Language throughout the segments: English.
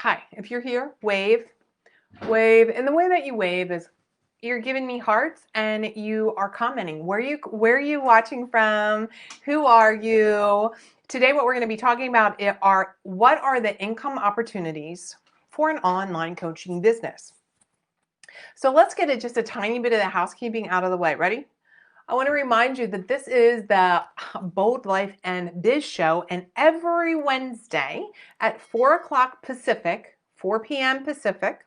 Hi, if you're here, wave, wave. And the way that you wave is you're giving me hearts and you are commenting. Where are you watching from? Who are you? Today what we're going to be talking about are what are the income opportunities for an online coaching business. So let's get just a tiny bit of the housekeeping out of the way. Ready? I want to remind you that this is the Bold Life and Biz show, and every Wednesday at 4 o'clock Pacific, 4 p.m. Pacific,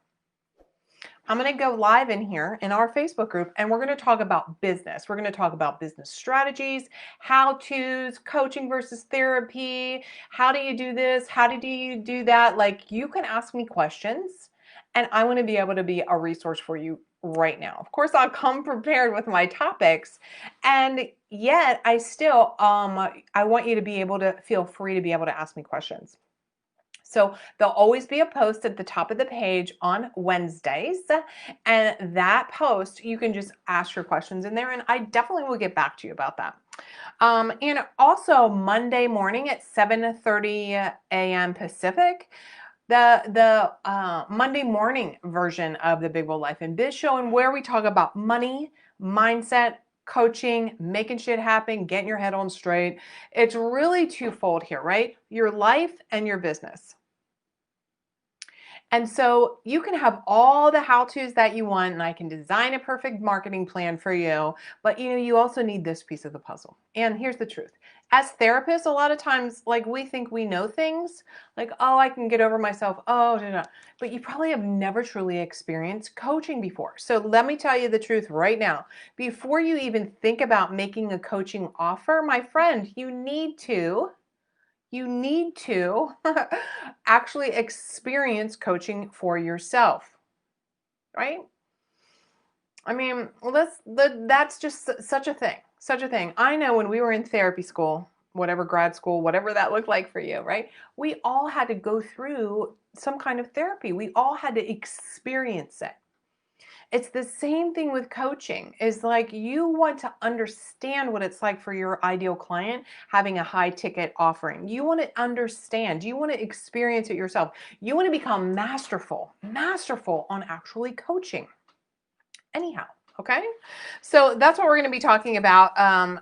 I'm going to go live in here in our Facebook group, and we're going to talk about business. We're going to talk about business strategies, how-tos, coaching versus therapy. How do you do this? How do you do that? Like, you can ask me questions, and I want to be able to be a resource for you right now. Of course, I'll come prepared with my topics, and yet I still, I want you to be able to feel free to be able to ask me questions. So there'll always be a post at the top of the page on Wednesdays, and that post, you can just ask your questions in there, and I definitely will get back to you about that. And also Monday morning at 7:30 a.m. Pacific, the Monday morning version of the Big Bold Life and Biz show, and where we talk about money, mindset, coaching, making shit happen, getting your head on straight. It's really twofold here, right? Your life and your business. And so you can have all the how-tos that you want, and I can design a perfect marketing plan for you, but you also need this piece of the puzzle. And here's the truth. As therapists, a lot of times, like, we think we know things, like, oh, I can get over myself, oh, no, no. But you probably have never truly experienced coaching before. So let me tell you the truth right now. Before you even think about making a coaching offer, my friend, you need to actually experience coaching for yourself, right? I mean, that's just such a thing. I know when we were in therapy school, whatever grad school, whatever that looked like for you, right? We all had to go through some kind of therapy. We all had to experience it. It's the same thing with coaching. Is like, you want to understand what it's like for your ideal client having a high ticket offering. You want to understand, you want to experience it yourself. You want to become masterful on actually coaching. Anyhow, okay? So that's what we're going to be talking about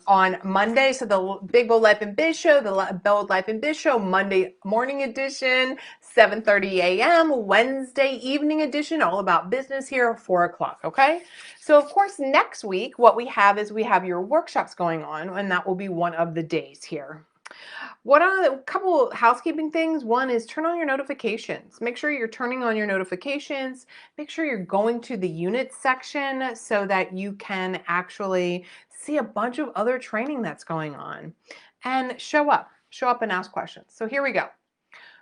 on Monday. So the Big Bold Life and Biz show, the Bold Life and Biz show, Monday morning edition, 7:30 a.m., Wednesday evening edition, all about business here at 4 o'clock, okay? So of course, next week, what we have is we have your workshops going on, and that will be one of the days here. What are a couple housekeeping things? One is turn on your notifications. Make sure you're turning on your notifications. Make sure you're going to the units section so that you can actually see a bunch of other training that's going on. And show up and ask questions. So here we go.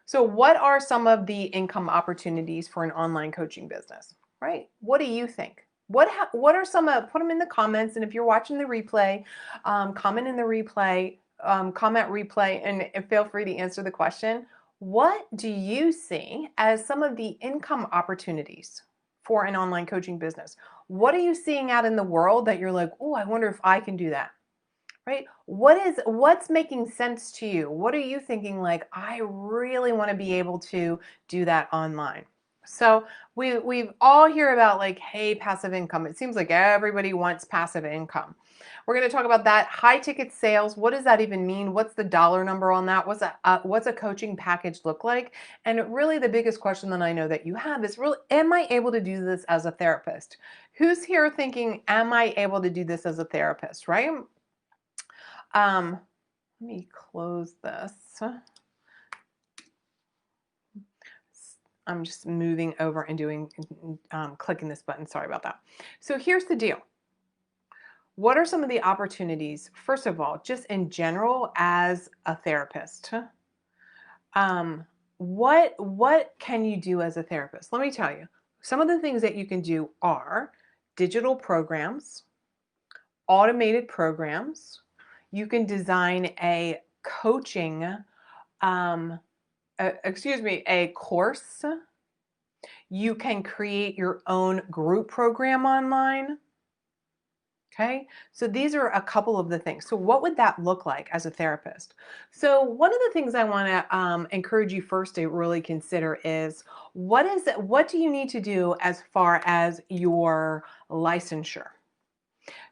So what are some of the income opportunities for an online coaching business, right? What do you think? What are some put them in the comments, and if you're watching the replay, comment in the replay, comment replay, and feel free to answer the question. What do you see as some of the income opportunities for an online coaching business? What are you seeing out in the world that you're like, oh, I wonder if I can do that? Right? What's making sense to you? What are you thinking, like, I really want to be able to do that online? So we've all hear about, like, hey, passive income. It seems like everybody wants passive income. We're going to talk about that. High ticket sales. What does that even mean? What's the dollar number on that? What's a coaching package look like? And really the biggest question that I know that you have is, really, am I able to do this as a therapist? Who's here thinking, am I able to do this as a therapist, right? Let me close this. I'm just moving over and clicking this button. Sorry about that. So here's the deal. What are some of the opportunities, first of all, just in general as a therapist? What can you do as a therapist? Let me tell you. Some of the things that you can do are digital programs, automated programs. You can design a coaching, a course. You can create your own group program online. Okay, so these are a couple of the things. So, what would that look like as a therapist? So, one of the things I want to encourage you first to really consider is what do you need to do as far as your licensure?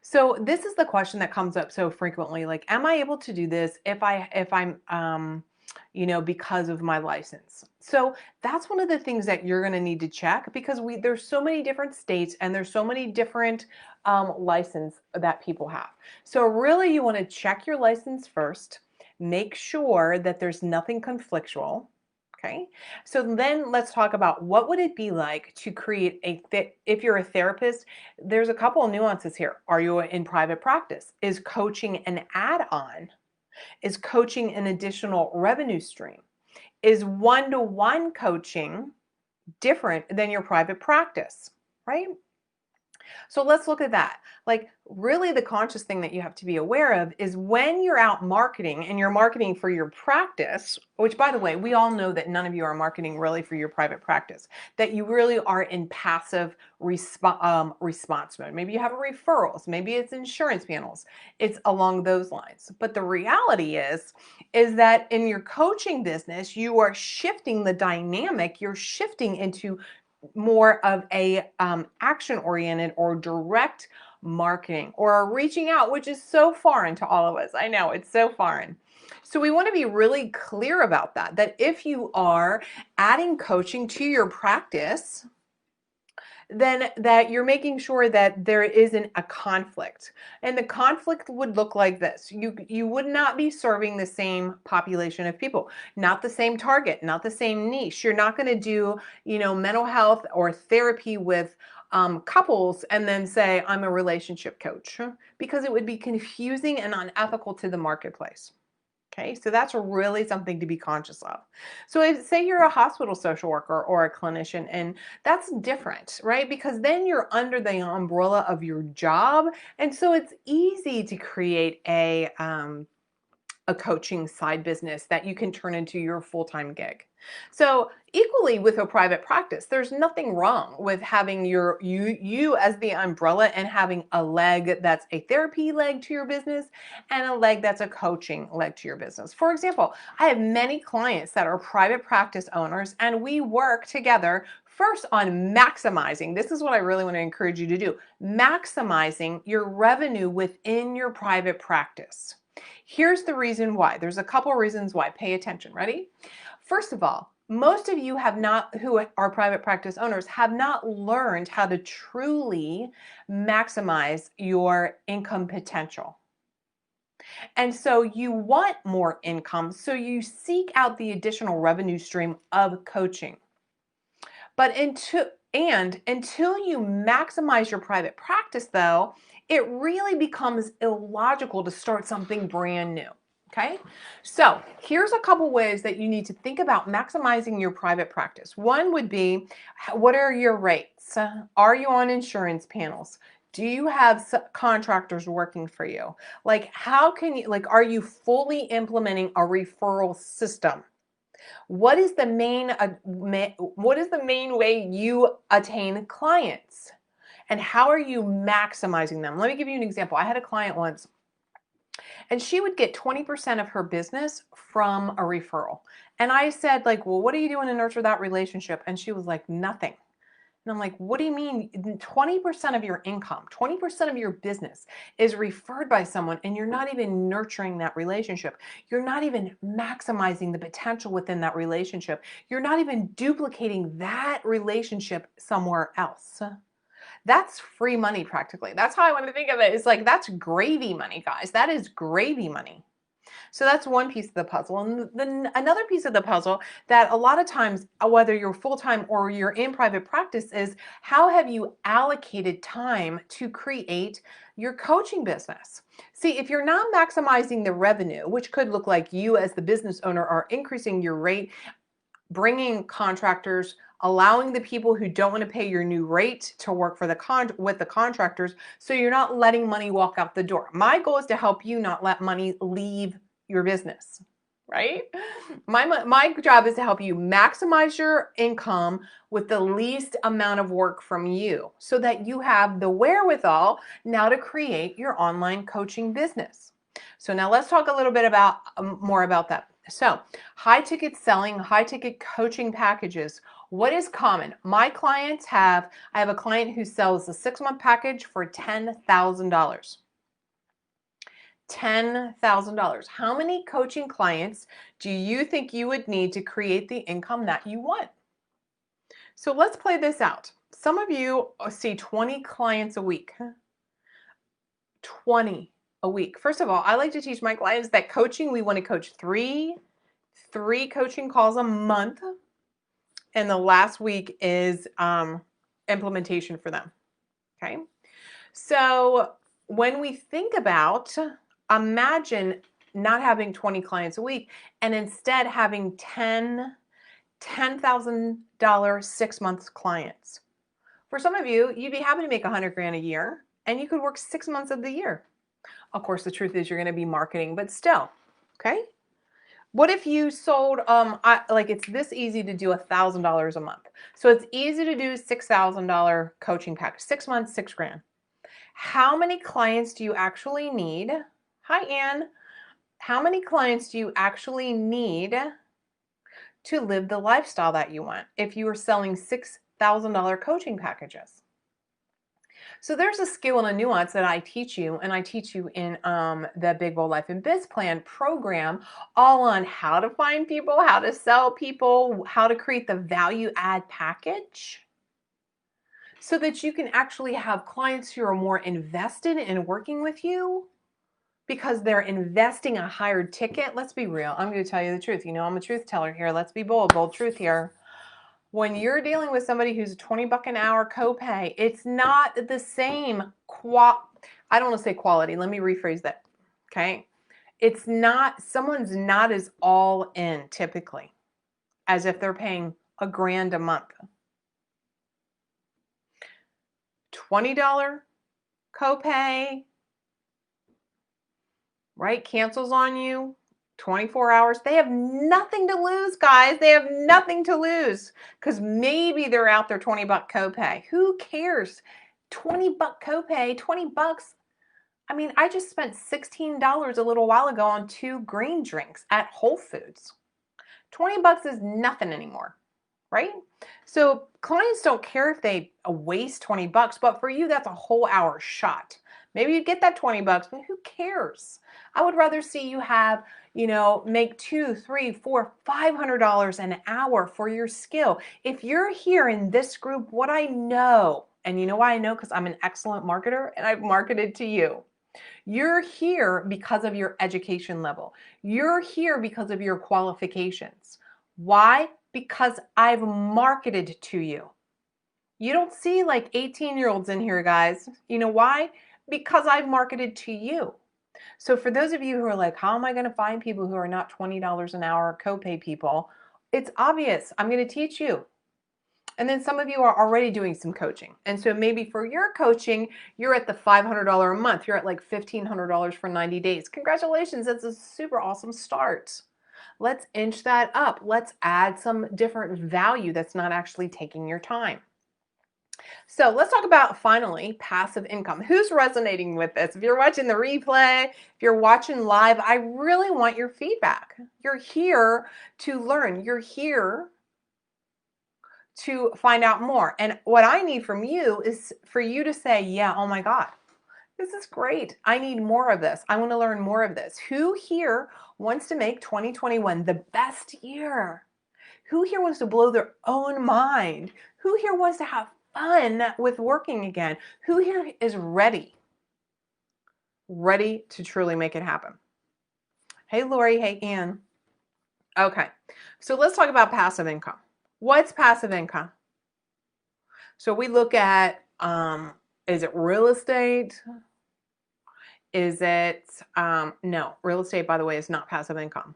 So, this is the question that comes up so frequently. Like, am I able to do this if I'm because of my license? So that's one of the things that you're going to need to check because there's so many different states and there's so many different license that people have. So really, you want to check your license first. Make sure that there's nothing conflictual. Okay. So then let's talk about what would it be like to create if you're a therapist, there's a couple of nuances here. Are you in private practice? Is coaching an add-on? Is coaching an additional revenue stream? Is one-to-one coaching different than your private practice, right? So let's look at that. Like, really, the conscious thing that you have to be aware of is when you're out marketing and you're marketing for your practice, which, by the way, we all know that none of you are marketing really for your private practice, that you really are in passive response mode. Maybe you have referrals, maybe it's insurance panels, it's along those lines. But the reality is that in your coaching business, you are shifting the dynamic, you're shifting into more of a action oriented or direct marketing or reaching out, which is so foreign to all of us. I know it's so foreign. So we want to be really clear about that if you are adding coaching to your practice, then that you're making sure that there isn't a conflict. And the conflict would look like this. You would not be serving the same population of people, not the same target, not the same niche. You're not going to do, mental health or therapy with couples and then say, I'm a relationship coach, because it would be confusing and unethical to the marketplace. Okay, so that's really something to be conscious of. So if say you're a hospital social worker or a clinician, and that's different, right? Because then you're under the umbrella of your job. And so it's easy to create a coaching side business that you can turn into your full-time gig. So equally with a private practice, there's nothing wrong with having you as the umbrella and having a leg that's a therapy leg to your business and a leg that's a coaching leg to your business. For example, I have many clients that are private practice owners and we work together first on maximizing. This is what I really want to encourage you to do. Maximizing your revenue within your private practice. Here's the reason why. There's a couple reasons why. Pay attention. Ready? First of all, most of you who are private practice owners, have not learned how to truly maximize your income potential. And so you want more income, so you seek out the additional revenue stream of coaching. But until you maximize your private practice, though, it really becomes illogical to start something brand new. Okay, so here's a couple ways that you need to think about maximizing your private practice. One would be, what are your rates? Are you on insurance panels? Do you have contractors working for you? Like, how can you, like, are you fully implementing a referral system? What is the main way you attain clients? And how are you maximizing them? Let me give you an example. I had a client once and she would get 20% of her business from a referral. And I said, like, well, what are you doing to nurture that relationship? And she was like, nothing. And I'm like, what do you mean? 20% of your income, 20% of your business is referred by someone, and you're not even nurturing that relationship. You're not even maximizing the potential within that relationship. You're not even duplicating that relationship somewhere else. That's free money practically. That's how I want to think of it. It's like, that's gravy money, guys. That is gravy money. So that's one piece of the puzzle. And then another piece of the puzzle that a lot of times, whether you're full-time or you're in private practice, is how have you allocated time to create your coaching business? See, if you're not maximizing the revenue, which could look like you as the business owner are increasing your rate, bringing contractors, allowing the people who don't want to pay your new rate to work for with the contractors, so you're not letting money walk out the door. My goal is to help you not let money leave your business, right? My job is to help you maximize your income with the least amount of work from you so that you have the wherewithal now to create your online coaching business. So now let's talk a little bit about more about that. So high ticket selling, high ticket coaching packages. What is common? I have a client who sells a 6-month package for $10,000. $10,000. How many coaching clients do you think you would need to create the income that you want? So let's play this out. Some of you see 20 clients a week. 20 a week. First of all, I like to teach my clients that coaching, we want to coach three coaching calls a month. And the last week is implementation for them. Okay. So when we think about, imagine not having 20 clients a week and instead having $10,000 6-month clients. For some of you, you'd be happy to make 100 grand a year and you could work 6 months of the year. Of course, the truth is you're going to be marketing, but still, okay? What if you sold, like it's this easy to do $1,000 a month. So it's easy to do $6,000 coaching package, 6 months, 6 grand. How many clients do you actually need? Hi, Ann. How many clients do you actually need to live the lifestyle that you want if you were selling $6,000 coaching packages? So there's a skill and a nuance that I teach you, and I teach you in the Big Bold Life and Biz Plan program, all on how to find people, how to sell people, how to create the value add package, so that you can actually have clients who are more invested in working with you because they're investing a higher ticket. Let's be real. I'm going to tell you the truth. You know, I'm a truth teller here. Let's be bold. Bold truth here. When you're dealing with somebody who's a $20 an hour copay, it's not the same I don't want to say quality. Let me rephrase that. Okay. It's not, someone's not as all in typically as if they're paying a grand a month. $20 copay, right? Cancels on you, 24 hours. They have nothing to lose, guys. They have nothing to lose because maybe they're out there $20 copay. Who cares? $20 copay, 20 bucks. I mean, I just spent $16 a little while ago on 2 green drinks at Whole Foods. 20 bucks is nothing anymore, right? So clients don't care if they waste 20 bucks, but for you, that's a whole hour shot. Maybe you get that 20 bucks, but who cares? I would rather see you have, you know, make $200, $300, $400, $500 an hour for your skill. If you're here in this group, what I know, and you know why I know? Because I'm an excellent marketer and I've marketed to you. You're here because of your education level. You're here because of your qualifications. Why? Because I've marketed to you. You don't see like 18-year-olds in here, guys. You know why? Because I've marketed to you. So for those of you who are like, how am I going to find people who are not $20 an hour copay people? It's obvious. I'm going to teach you. And then some of you are already doing some coaching. And so maybe for your coaching, you're at the $500 a month. You're at like $1,500 for 90 days. Congratulations. That's a super awesome start. Let's inch that up. Let's add some different value that's not actually taking your time. So let's talk about, finally, passive income. Who's resonating with this? If you're watching the replay, if you're watching live, I really want your feedback. You're here to learn. You're here to find out more. And what I need from you is for you to say, yeah, oh my God, this is great. I need more of this. I want to learn more of this. Who here wants to make 2021 the best year? Who here wants to blow their own mind? Who here wants to have fun with working again? Who here is ready to truly make it happen? Hey, Lori. Hey, Ann. Okay. So let's talk about passive income. What's passive income? So we look at, is it real estate? Is it, no, real estate, by the way, is not passive income.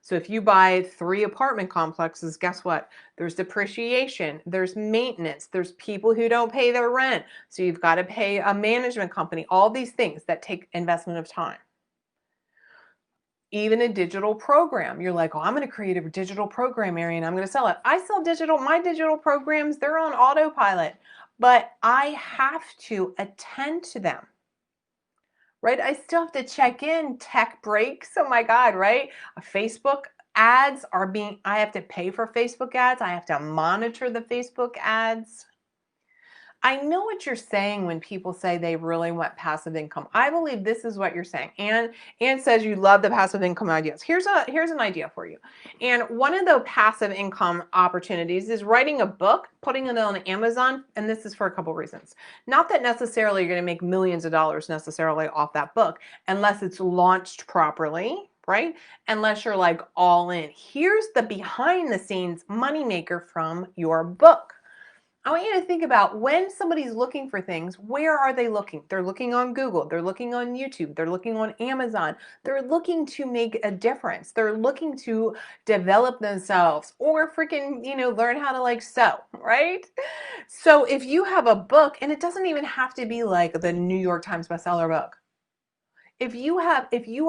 So if you buy 3 apartment complexes, guess what? There's depreciation, there's maintenance, there's people who don't pay their rent. So you've got to pay a management company, all these things that take investment of time. even a digital program. You're like, oh, I'm going to create a digital program, Mary, and I'm going to sell it. I sell my digital programs, they're on autopilot, but I have to attend to them, right? I still have to check in, tech breaks. Oh my God, right? Facebook ads I have to pay for Facebook ads. I have to monitor the Facebook ads. I know what you're saying when people say they really want passive income. I believe this is what you're saying. Ann says you love the passive income ideas. Here's an idea for you. And one of the passive income opportunities is writing a book, putting it on Amazon, and this is for a couple reasons. Not that necessarily you're going to make millions of dollars necessarily off that book unless it's launched properly, right? Unless you're like all in. Here's the behind the scenes moneymaker from your book. I want you to think about when somebody's looking for things, where are they looking? They're looking on Google, they're looking on YouTube, they're looking on Amazon. They're looking to make a difference. They're looking to develop themselves or freaking, learn how to like sew, right? So if you have a book, and it doesn't even have to be like the New York Times bestseller book. If you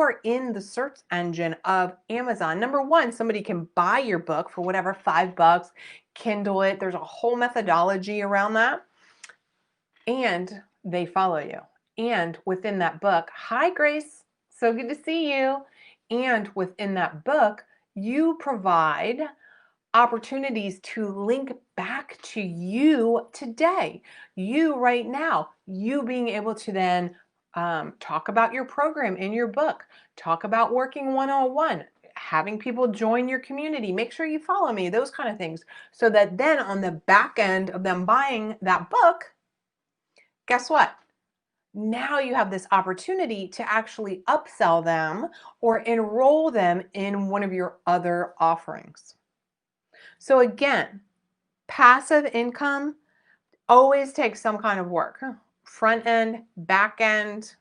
are in the search engine of Amazon, number one, somebody can buy your book for whatever, $5, Kindle it. There's a whole methodology around that. And they follow you. And within that book, hi Grace, so good to see you. And within that book, you provide opportunities to link back to you today, you right now, you being able to then talk about your program in your book, talk about working one-on-one, having people join your community, make sure you follow me, those kind of things. So that then on the back end of them buying that book, guess what? Now you have this opportunity to actually upsell them or enroll them in one of your other offerings. So again, passive income always takes some kind of work, front end, back end.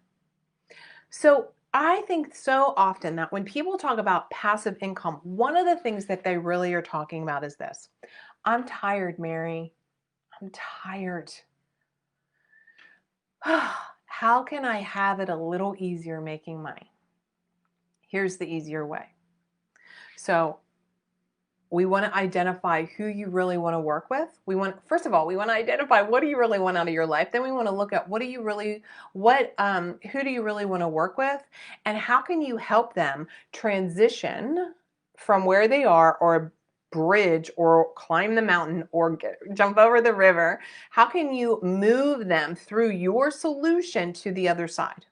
So I think so often that when people talk about passive income, one of the things that they really are talking about is this. I'm tired, Mary. I'm tired. How can I have it a little easier making money? Here's the easier way. So we want to identify who you really want to work with. First of all, we want to identify what do you really want out of your life. Then we want to look at who do you really want to work with, and how can you help them transition from where they are, or bridge, or climb the mountain, or jump over the river. How can you move them through your solution to the other side?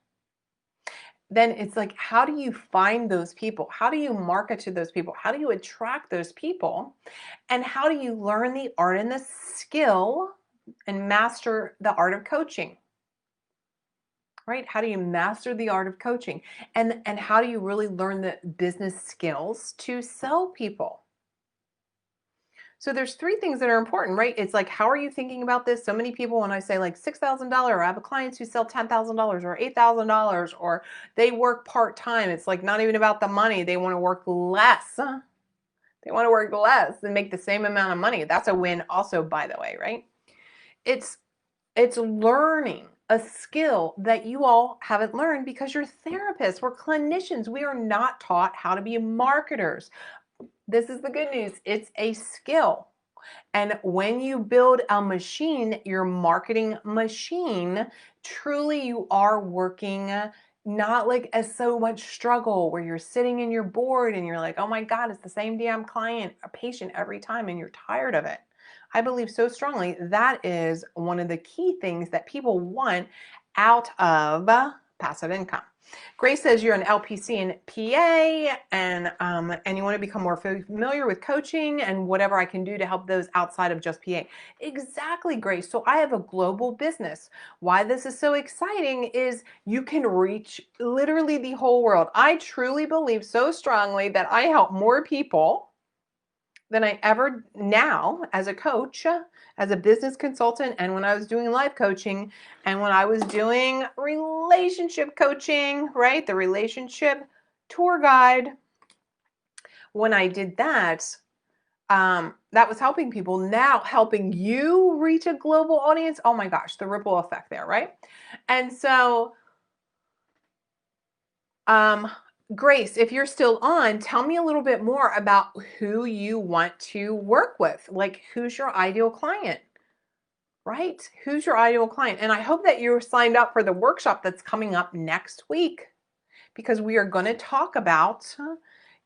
Then it's like, how do you find those people? How do you market to those people? How do you attract those people? And how do you learn the art and the skill and master the art of coaching? Right? How do you master the art of coaching? And how do you really learn the business skills to sell people? So there's three things that are important, right? It's like, how are you thinking about this? So many people, when I say like $6,000, I have clients who sell $10,000 or $8,000, or they work part-time. It's like not even about the money. They want to work less. They want to work less and make the same amount of money. That's a win also, by the way, right? It's learning a skill that you all haven't learned because you're therapists. We're clinicians. We are not taught how to be marketers. This is the good news. It's a skill. And when you build a machine, your marketing machine, truly you are working not like as so much struggle where you're sitting and you're bored and you're like, oh my God, it's the same damn client or patient every time and you're tired of it. I believe so strongly that is one of the key things that people want out of passive income. Grace says you're an LPC and PA, and you want to become more familiar with coaching and whatever I can do to help those outside of just PA. Exactly, Grace. So I have a global business. Why this is so exciting is you can reach literally the whole world. I truly believe so strongly that I help more people than I ever now as a coach, as a business consultant, and when I was doing life coaching, and when I was doing relationship coaching, right? The relationship tour guide. When I did that, that was helping people. Now helping you reach a global audience. Oh my gosh, the ripple effect there, right? And so, Grace, if you're still on, tell me a little bit more about who you want to work with. Like, who's your ideal client, right? Who's your ideal client? And I hope that you're signed up for the workshop that's coming up next week, because we are going to talk about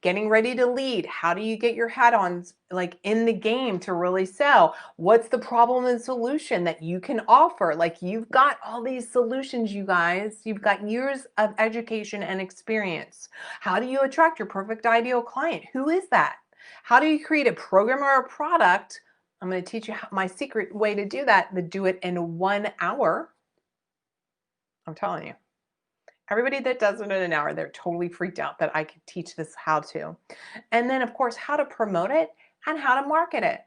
getting ready to lead. How do you get your hat on, like, in the game to really sell? What's the problem and solution that you can offer? Like, you've got all these solutions, you guys. You've got years of education and experience. How do you attract your perfect ideal client? Who is that? How do you create a program or a product? I'm going to teach you my secret way to do that, to do it in 1 hour. I'm telling you. Everybody that does it in an hour, they're totally freaked out that I could teach this how to. And then, of course, how to promote it and how to market it.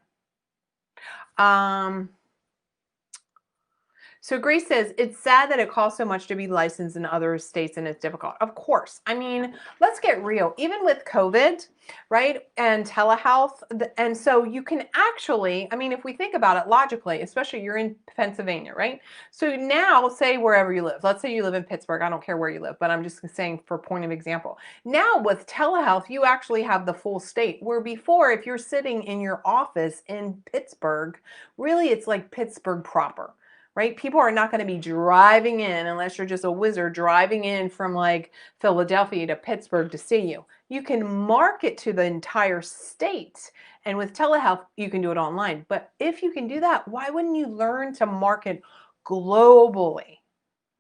So Grace says, it's sad that it costs so much to be licensed in other states and it's difficult. Of course. I mean, let's get real. Even with COVID, right, and telehealth, and so you can actually, I mean, if we think about it logically, especially you're in Pennsylvania, right? So now, say wherever you live, let's say you live in Pittsburgh, I don't care where you live, but I'm just saying for point of example. Now with telehealth, you actually have the full state, where before, if you're sitting in your office in Pittsburgh, really it's like Pittsburgh proper. Right? People are not going to be driving in, unless you're just a wizard, driving in from like Philadelphia to Pittsburgh to see you. You can market to the entire state. And with telehealth, you can do it online. But if you can do that, why wouldn't you learn to market globally?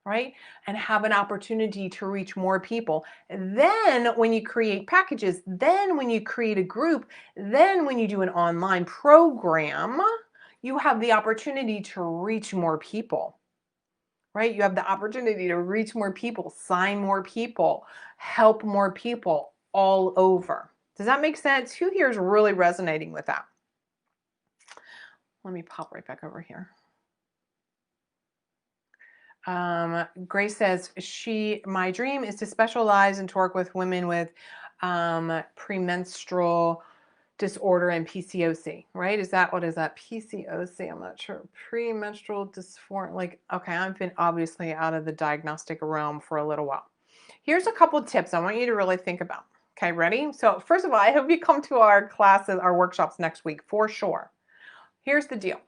Right? And have an opportunity to reach more people. Then when you create packages, then when you create a group, then when you do an online program, you have the opportunity to reach more people, right? You have the opportunity to reach more people, sign more people, help more people all over. Does that make sense? Who here is really resonating with that? Let me pop right back over here. Grace says, my dream is to specialize and to work with women with premenstrual disorder and PCOC, right? What is that? PCOC, I'm not sure. Premenstrual dysphoria, like, okay, I've been obviously out of the diagnostic realm for a little while. Here's a couple of tips I want you to really think about. Okay, ready? So first of all, I hope you come to our classes, our workshops next week for sure. Here's the deal.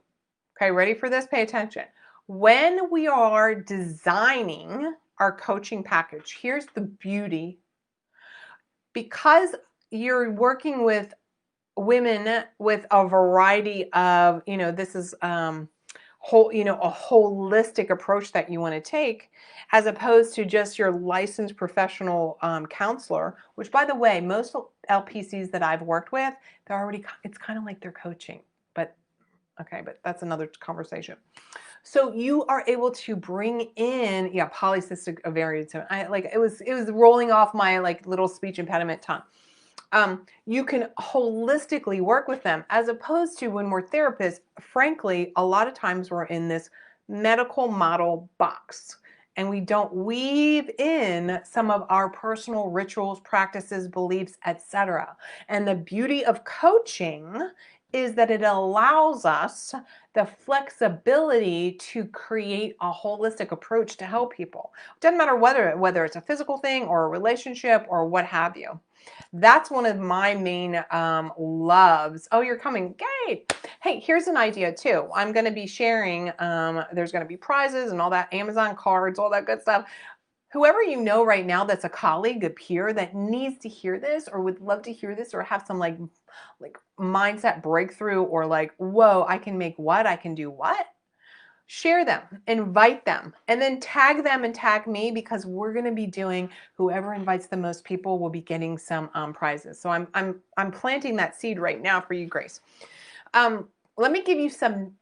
Okay, ready for this? Pay attention. When we are designing our coaching package, here's the beauty. Because you're working with women with a variety of, this is a holistic approach that you want to take, as opposed to just your licensed professional counselor, which, by the way, most LPCs that I've worked with, it's kind of like they're coaching, but that's another conversation. So you are able to bring in, polycystic ovarian syndrome. It was rolling off my little speech impediment tongue. You can holistically work with them, as opposed to when we're therapists, frankly, a lot of times we're in this medical model box and we don't weave in some of our personal rituals, practices, beliefs, etc. And the beauty of coaching is that it allows us the flexibility to create a holistic approach to help people. It doesn't matter whether it's a physical thing or a relationship or what have you. That's one of my main loves. Oh, you're coming. Yay. Hey, here's an idea too. I'm going to be sharing, there's going to be prizes and all that, Amazon cards, all that good stuff. Whoever you know right now that's a colleague, a peer that needs to hear this or would love to hear this or have some like mindset breakthrough, or whoa, I can make what? I can do what? Share them, invite them, and then tag them and tag me, because we're going to be doing, whoever invites the most people will be getting some prizes. So I'm planting that seed right now for you, Grace. Let me give you some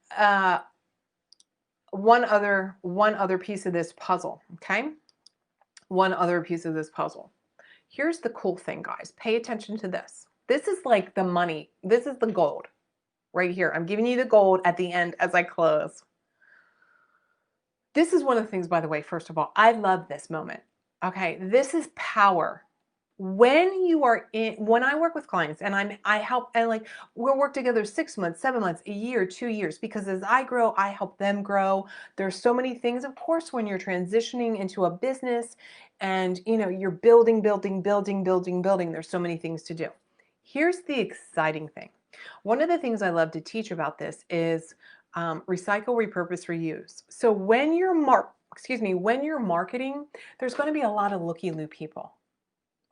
one other piece of this puzzle. Okay, one other piece of this puzzle. Here's the cool thing, guys. Pay attention to this. This is like the money. This is the gold right here. I'm giving you the gold at the end as I close. This is one of the things, by the way, first of all, I love this moment. Okay, this is power. When I work with clients and I help, and like we'll work together 6 months, 7 months, a year, 2 years, because as I grow, I help them grow. There's so many things, of course, when you're transitioning into a business and you're building, there's so many things to do. Here's the exciting thing. One of the things I love to teach about this is recycle, repurpose, reuse. So when you're when you're marketing, there's going to be a lot of looky-loo people.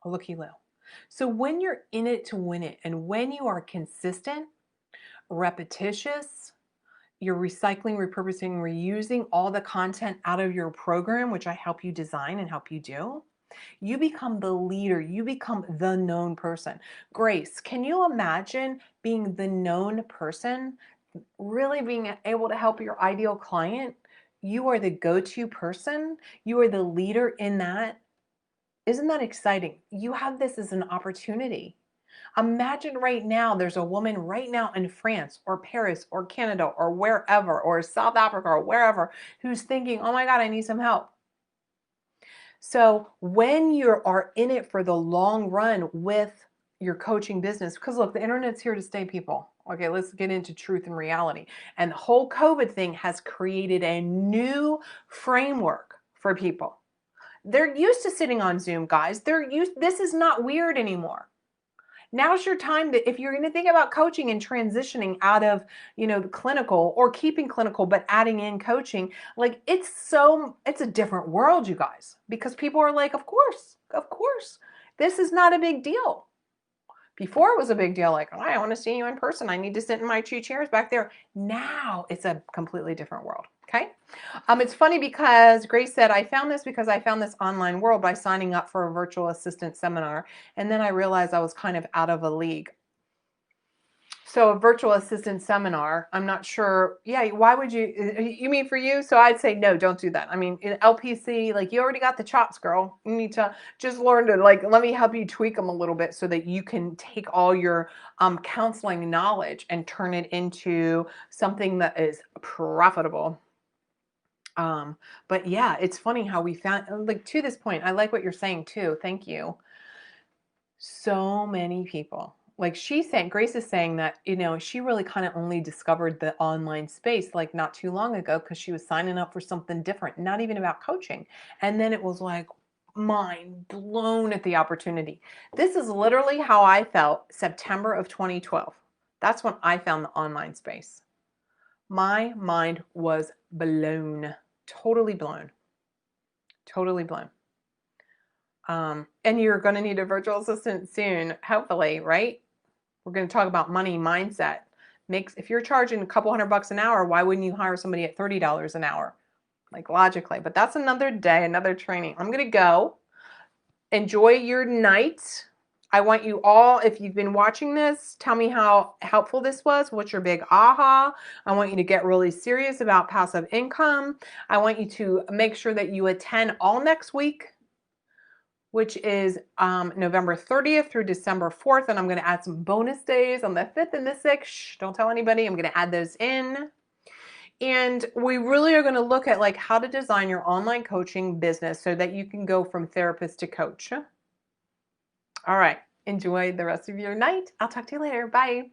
A looky-loo. So when you're in it to win it, and when you are consistent, repetitious, you're recycling, repurposing, reusing all the content out of your program, which I help you design and help you do, you become the leader. You become the known person. Grace, can you imagine being the known person, really being able to help your ideal client? You are the go-to person. You are the leader in that. Isn't that exciting? You have this as an opportunity. Imagine right now, there's a woman right now in France or Paris or Canada or wherever, or South Africa or wherever, who's thinking, oh my God, I need some help. So when you are in it for the long run with your coaching business, because look, the internet's here to stay, people. Okay, let's get into truth and reality. And the whole COVID thing has created a new framework for people. They're used to sitting on Zoom, guys. This is not weird anymore. Now's your time to, if you're going to think about coaching and transitioning out of, the clinical, or keeping clinical but adding in coaching, like it's a different world, you guys, because people are like, of course, this is not a big deal. Before it was a big deal, like, oh, I want to see you in person. I need to sit in my 2 chairs back there. Now it's a completely different world. Okay. It's funny because Grace said, I found this online world by signing up for a virtual assistant seminar. And then I realized I was kind of out of a league. So a virtual assistant seminar, I'm not sure. Yeah, why would you mean for you? So I'd say, no, don't do that. I mean, in LPC, like you already got the chops, girl. You need to just learn to let me help you tweak them a little bit so that you can take all your counseling knowledge and turn it into something that is profitable. But yeah, it's funny how we found, like, to this point, I like what you're saying too. Thank you. So many people, like Grace is saying that, she really kind of only discovered the online space like not too long ago because she was signing up for something different, not even about coaching. And then it was like mind blown at the opportunity. This is literally how I felt September of 2012. That's when I found the online space. My mind was blown, totally blown, totally blown. And you're going to need a virtual assistant soon, hopefully, right? We're going to talk about money mindset. If you're charging a couple $100 an hour, why wouldn't you hire somebody at $30 an hour? Like logically, but that's another day, another training. I'm going to go. Enjoy your night. I want you all, if you've been watching this, tell me how helpful this was. What's your big aha? I want you to get really serious about passive income. I want you to make sure that you attend all next week, which is November 30th through December 4th. And I'm going to add some bonus days on the 5th and the 6th. Shh, don't tell anybody. I'm going to add those in. And we really are going to look at how to design your online coaching business so that you can go from therapist to coach. All right. Enjoy the rest of your night. I'll talk to you later. Bye.